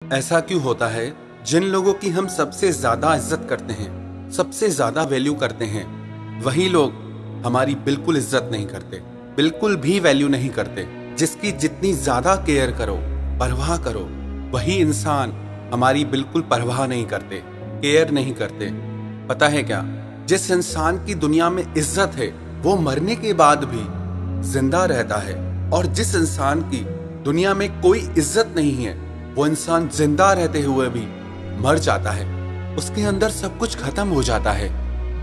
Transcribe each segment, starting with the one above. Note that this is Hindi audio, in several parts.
ऐसा क्यों होता है? जिन लोगों की हम सबसे ज्यादा इज्जत करते हैं, सबसे ज्यादा वैल्यू करते हैं, वही लोग हमारी बिल्कुल इज्जत नहीं करते, बिल्कुल भी वैल्यू नहीं करते। जिसकी जितनी ज्यादा केयर करो, परवाह करो, वही इंसान हमारी बिल्कुल परवाह नहीं करते, केयर नहीं करते। पता है क्या? जिस इंसान की दुनिया में इज्जत है, वो मरने के बाद भी जिंदा रहता है, और जिस इंसान की दुनिया में कोई इज्जत नहीं है, वो इंसान जिंदा रहते हुए भी मर जाता है। उसके अंदर सब कुछ खत्म हो जाता है।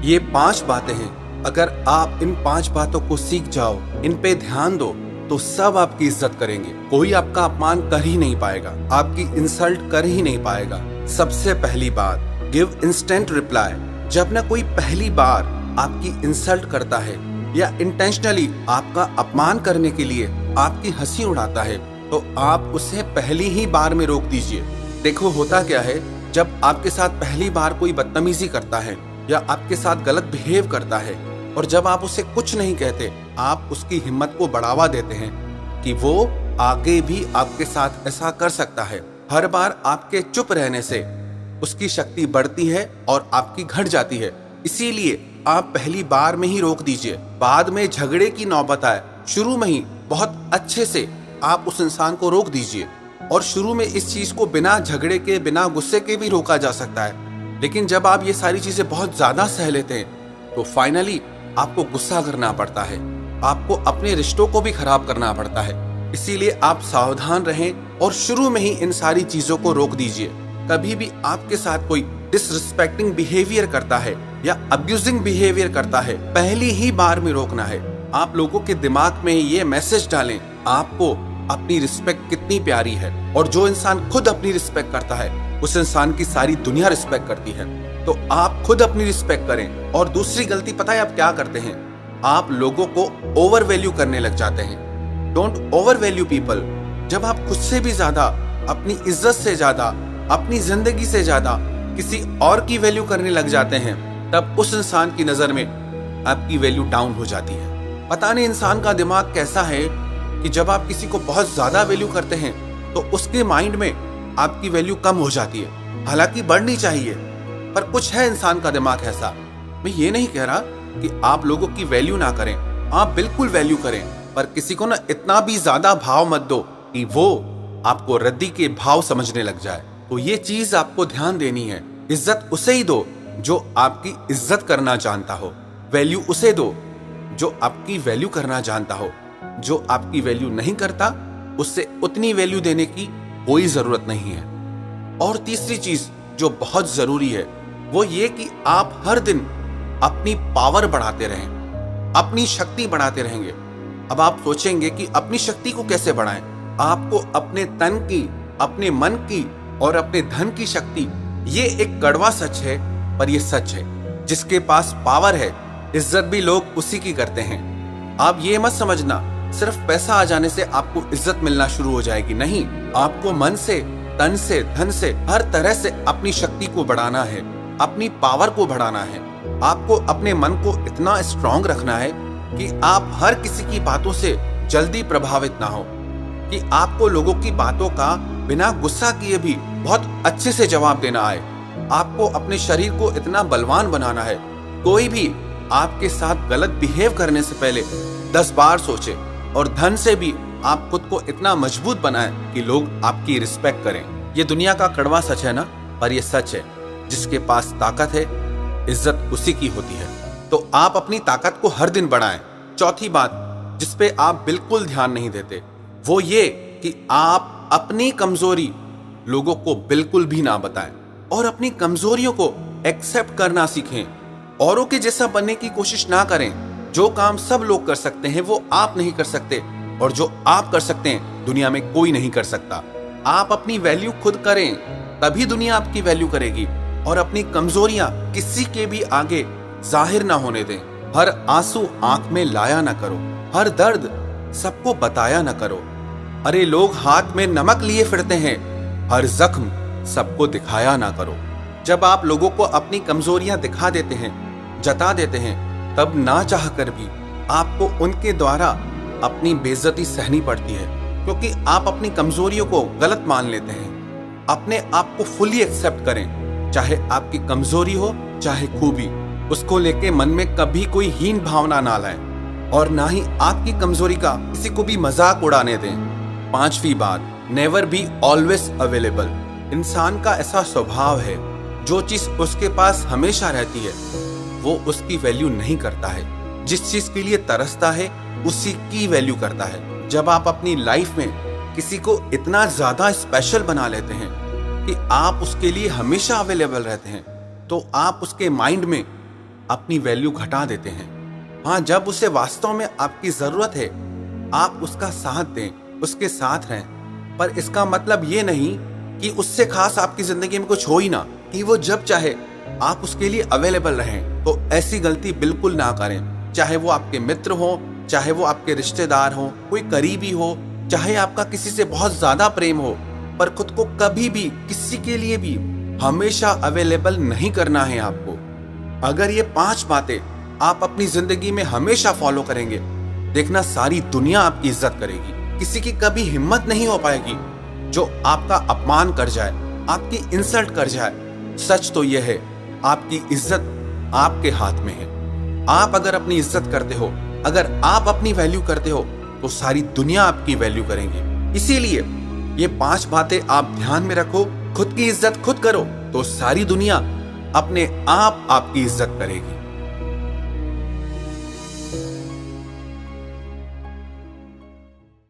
ये 5 बातें हैं। अगर आप इन 5 बातों को सीख जाओ, इन पे ध्यान दो, तो सब आपकी इज्जत करेंगे। कोई आपका अपमान कर ही नहीं पाएगा, आपकी इंसल्ट कर ही नहीं पाएगा। सबसे पहली बात, गिव इंस्टेंट रिप्लाई। जब ना कोई पहली बार आपकी इंसल्ट करता है या इंटेंशनली आपका अपमान करने के लिए आपकी हंसी उड़ाता है, तो आप उसे पहली ही बार में रोक दीजिए। देखो, होता क्या है, जब आपके साथ पहली बार कोई बदतमीजी करता है या आपके साथ गलत बिहेव करता है, और जब आप उसे कुछ नहीं कहते, आप उसकी हिम्मत को बढ़ावा देते हैं कि वो आगे भी आपके साथ ऐसा कर सकता है। हर बार आपके चुप रहने से उसकी शक्ति बढ़ती है और आपकी घट जाती है। इसीलिए आप पहली बार में ही रोक दीजिए। बाद में झगड़े की नौबत आए, शुरू में ही बहुत अच्छे से आप उस इंसान को रोक दीजिए। और शुरू में इस चीज को बिना झगड़े के, बिना गुस्से के भी रोका जा सकता है। लेकिन जब आप ये सारी चीजें बहुत ज्यादा सह लेते हैं, तो फाइनली आपको गुस्सा करना पड़ता है, आपको अपने रिश्तों को भी खराब करना पड़ता है। इसीलिए आप सावधान रहें और शुरू में ही इन सारी चीजों को रोक दीजिए। कभी भी आपके साथ कोई डिसरिस्पेक्टिंग बिहेवियर करता है या अब्यूजिंग बिहेवियर करता है, पहली ही बार में रोकना है। आप लोगों के दिमाग में ये मैसेज डालें, आपको अपनी रिस्पेक्ट कितनी प्यारी है, और जो इंसान खुद अपनी रिस्पेक्ट करता है, उस इंसान की सारी दुनिया रिस्पेक्ट करती है। तो आप खुद अपनी रिस्पेक्ट करें। और दूसरी गलती पता है आप क्या करते हैं? आप लोगों को ओवर वैल्यू करने लग जाते हैं। Don't over value people. जब आप खुद से भी ज्यादा, अपनी इज्जत से ज्यादा, अपनी जिंदगी से ज्यादा किसी और की वैल्यू करने लग जाते हैं, तब उस इंसान की नजर में आपकी वैल्यू डाउन हो जाती है। पता नहीं इंसान का दिमाग कैसा है कि जब आप किसी को बहुत ज्यादा वैल्यू करते हैं, तो उसके माइंड में आपकी वैल्यू कम हो जाती है। हालांकि बढ़नी चाहिए, पर कुछ है इंसान का दिमाग ऐसा। मैं ये नहीं कह रहा कि आप लोगों की वैल्यू ना करें, आप बिल्कुल वैल्यू करें, पर किसी को ना इतना भी ज्यादा भाव मत दो कि वो आपको रद्दी के भाव समझने लग जाए। तो ये चीज आपको ध्यान देनी है। इज्जत उसे ही दो जो आपकी इज्जत करना जानता हो। वैल्यू उसे दो जो आपकी वैल्यू करना जानता हो। जो आपकी वैल्यू नहीं करता, उससे उतनी वैल्यू देने की कोई जरूरत नहीं है। और तीसरी चीज जो बहुत जरूरी है, वो ये कि आप हर दिन अपनी पावर बढ़ाते रहें, अपनी शक्ति बढ़ाते रहेंगे। अब आप सोचेंगे कि अपनी शक्ति को कैसे बढ़ाएं? आपको अपने तन की, अपने मन की और अपने धन की शक्ति, ये एक कड़वा सच है, पर ये सच है। जिसके पास पावर है, इज्जत भी लोग उसी की करते हैं। आप ये मत समझना सिर्फ पैसा आ जाने से आपको इज्जत मिलना शुरू हो जाएगी। नहीं, आपको मन से, तन से, धन से, हर तरह से अपनी शक्ति को बढ़ाना है, अपनी पावर को बढ़ाना है। आपको अपने मन को इतना स्ट्रांग रखना है कि आप हर किसी की बातों से जल्दी प्रभावित ना हो, कि आपको लोगों की बातों का बिना गुस्सा किए भी बहुत अच्छे से जवाब देना आए। आपको अपने शरीर को इतना बलवान बनाना है, कोई भी आपके साथ गलत बिहेव करने से पहले 10 बार सोचे। और धन से भी आप खुद को इतना मजबूत बनाएं कि लोग आपकी रिस्पेक्ट करें। ये दुनिया का कड़वा सच है ना, पर ये सच है। जिसके पास ताकत है, इज्जत उसी की होती है। तो आप अपनी ताकत को हर दिन बढ़ाएं। चौथी बात जिसपे आप बिल्कुल ध्यान नहीं देते, वो ये कि आप अपनी कमजोरी लोगों को बिल्कुल भी ना बताएं, और अपनी कमजोरियों को एक्सेप्ट करना सीखें। औरों के जैसा बनने की कोशिश ना करें। जो काम सब लोग कर सकते हैं, वो आप नहीं कर सकते, और जो आप कर सकते हैं, दुनिया में कोई नहीं कर सकता। आप अपनी वैल्यू खुद करें, तभी दुनिया आपकी वैल्यू करेगी। और अपनी कमजोरियां किसी के भी आगे जाहिर ना होने दें। हर आंसू आंख में लाया ना करो, हर दर्द सबको बताया ना करो। अरे लोग हाथ में नमक लिए फिरते हैं, हर जख्म सबको दिखाया ना करो। जब आप लोगों को अपनी कमजोरियां दिखा देते हैं, जता देते हैं, तब ना चाह कर भी आपको उनके द्वारा अपनी बेइज्जती सहनी पड़ती है, क्योंकि आप अपनी कमजोरियों को गलत मान लेते हैं। अपने आप को फुली एक्सेप्ट करें, चाहे आपकी कमजोरी हो चाहे खूबी। उसको लेके मन में कभी कोई हीन भावना ना लाएं और ना ही आपकी कमजोरी का किसी को भी मजाक उड़ाने दें। 5वीं बात, नेवर बी ऑलवेज अवेलेबल। इंसान का ऐसा स्वभाव है, जो चीज उसके पास हमेशा रहती है वो उसकी वैल्यू नहीं करता है। जिस चीज के लिए तरसता है उसी की वैल्यू करता है। जब आप अपनी लाइफ में किसी को इतना ज्यादा स्पेशल बना लेते हैं कि आप उसके लिए हमेशा अवेलेबल रहते हैं, तो आप उसके माइंड में अपनी वैल्यू घटा देते हैं। हाँ, जब उसे वास्तव में आपकी जरूरत है आप उसका साथ दें, उसके साथ रहें, पर इसका मतलब ये नहीं कि उससे खास आपकी जिंदगी में कुछ हो ही ना, कि वो जब चाहे आप उसके लिए अवेलेबल रहें। तो ऐसी गलती बिल्कुल ना करें, चाहे वो आपके मित्र हो, चाहे वो आपके रिश्तेदार हो, कोई करीबी हो, चाहे आपका किसी से बहुत ज्यादा प्रेम हो, पर खुद को कभी भी किसी के लिए भी हमेशा अवेलेबल नहीं करना है आपको। अगर ये 5 बातें आप अपनी जिंदगी में हमेशा फॉलो करेंगे, देखना सारी दुनिया आपकी इज्जत करेगी। किसी की कभी हिम्मत नहीं हो पाएगी जो आपका अपमान कर जाए, आपकी इंसल्ट कर जाए। सच तो यह है, आपकी इज्जत आपके हाथ में है। आप अगर अपनी इज्जत करते हो, अगर आप अपनी वैल्यू करते हो, तो सारी दुनिया आपकी वैल्यू करेंगी। इसीलिए ये 5 बातें आप ध्यान में रखो। खुद की इज्जत खुद करो तो सारी दुनिया अपने आप आपकी इज्जत करेगी।